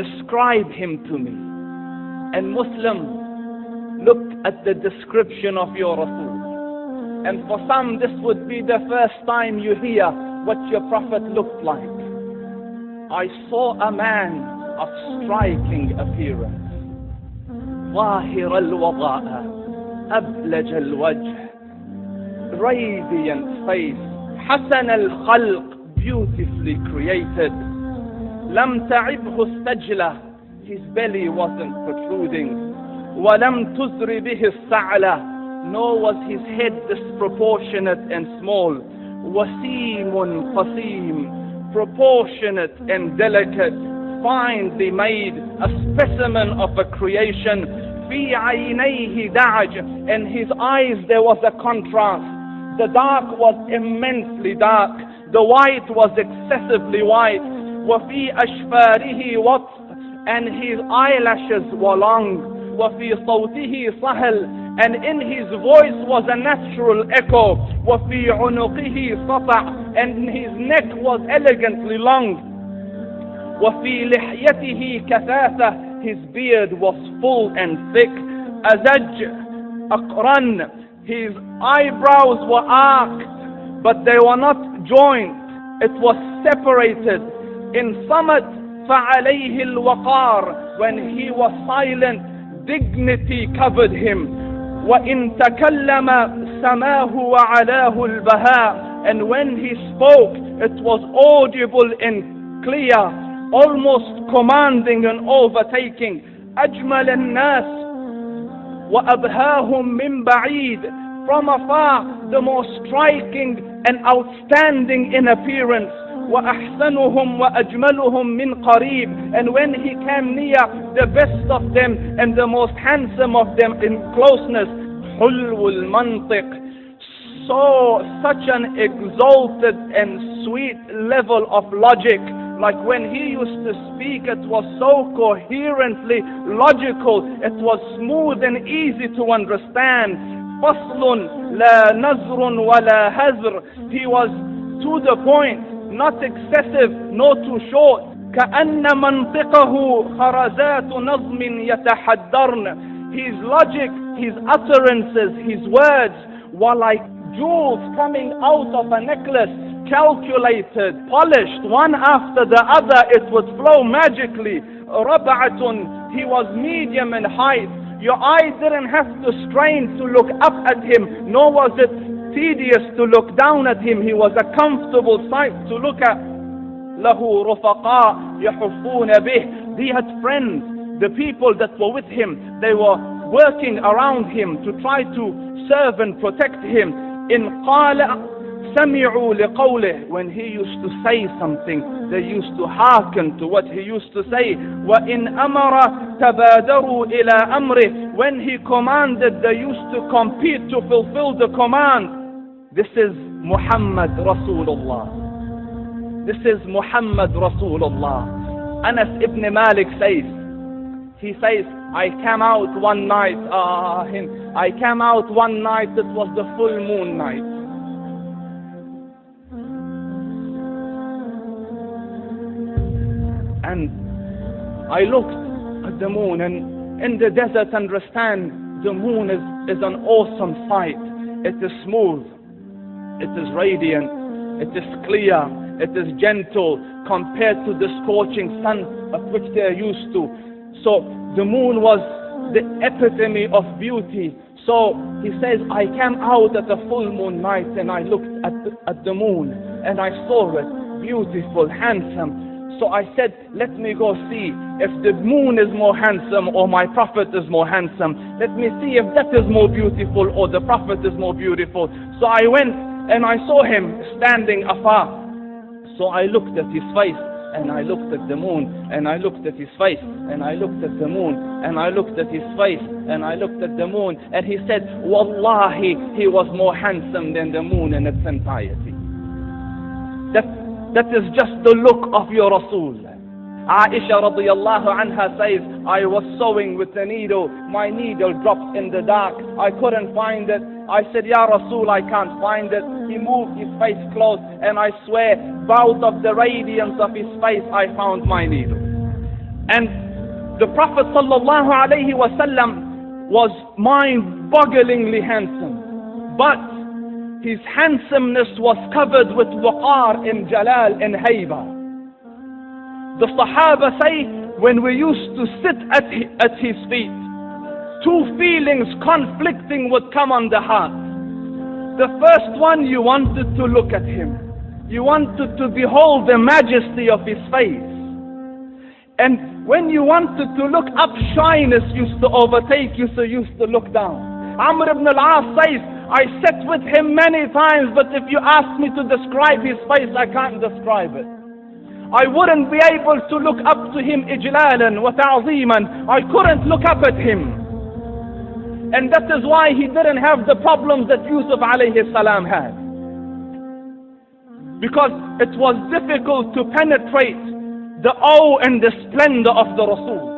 describe him to me. And Muslim, look at the description of your Rasul. And for some, this would be the first time you hear what your Prophet looked like. I saw a man of striking appearance. ظاهر الوضاء أبلج الوجه, radiant face, حسن الخلق, beautifully created. لم تعبه السجلة, his belly wasn't protruding. ولم تزر به السعلة, nor was his head disproportionate and small. وسيم قسيم, proportionate and delicate, finely made, a specimen of a creation. في عينيه دعج, in his eyes there was a contrast. The dark was immensely dark, the white was excessively white. وفي أشفاره وطف, and his eyelashes were long. وفي صوته صهل, and in his voice was a natural echo. وفي عنقه سطع, and his neck was elegantly long. وفي لحيته كثافة, his beard was full and thick. أزج أقرن, his eyebrows were arched, but they were not joined. It was separated. In صمت فعليه الوقار, when he was silent, dignity covered him. وإن تكلم سماه وعلاه البهاء, and when he spoke, it was audible and clear, almost commanding and overtaking. أجمل الناس وأبهاهم من بعيد, from afar the most striking and outstanding in appearance. وأحسنهم وأجملهم من قريب, and when he came near, the best of them and the most handsome of them in closeness. حلو المنطق, so such an exalted and sweet level of logic. Like when he used to speak, it was so coherently logical, it was smooth and easy to understand. فصل لا نزر ولا هزر, he was to the point, not excessive nor too short. كأن منطقه خرزات نظم يتحدرن, his logic, his utterances, his words were like jewels coming out of a necklace, calculated, polished, one after the other. It would flow magically. ربعة, he was medium in height. Your eyes didn't have to strain to look up at him, nor was it tedious to look down at him. He was a comfortable sight to look at. له رفقاء يحفون به, he had friends, the people that were with him, they were working around him to try to serve and protect him. إن قال سمعوا لقوله, when he used to say something, they used to hearken to what he used to say. وإن أمر تبادروا إلى أمره, when he commanded, they used to compete to fulfill the command. This is Muhammad Rasulullah. This is Muhammad Rasulullah. Anas ibn Malik says, he says, I came out one night, I came out one night, it was the full moon night. And I looked at the moon, and in the desert, understand, the moon is an awesome sight. It is smooth, it is radiant, it is clear, it is gentle compared to the scorching sun of which they are used to. So the moon was the epitome of beauty. So he says, I came out at a full moon night and I looked at the moon and I saw it, beautiful, handsome. So I said, let me go see if the moon is more handsome or my Prophet is more handsome. Let me see if that is more beautiful or the Prophet is more beautiful. So I went and I saw him standing afar. So I looked at his face and I looked at the moon and I looked at his face and I looked at the moon and I looked at his face and I looked at the moon, and he said, Wallahi, he was more handsome than the moon in its entirety. That is just the look of your Rasul. Aisha radiallahu anha says, I was sewing with a needle, my needle dropped in the dark, I couldn't find it. I said, Ya Rasul, I can't find it. He moved his face close, and I swear, out of the radiance of his face, I found my needle. And the Prophet sallallahu alaihi wasallam was mind-bogglingly handsome, but his handsomeness was covered with waqar and jalal and hayba. The Sahaba say, when we used to sit at his feet, two feelings conflicting would come on the heart. The first one, you wanted to look at him. You wanted to behold the majesty of his face. And when you wanted to look up, shyness used to overtake you, so you used to look down. Amr ibn al-As says, I sat with him many times, but if you ask me to describe his face, I can't describe it. I wouldn't be able to look up to him ijlalan wa ta'zeeman. I couldn't look up at him. And that is why he didn't have the problems that Yusuf alayhi salam had. Because it was difficult to penetrate the awe and the splendor of the Rasul.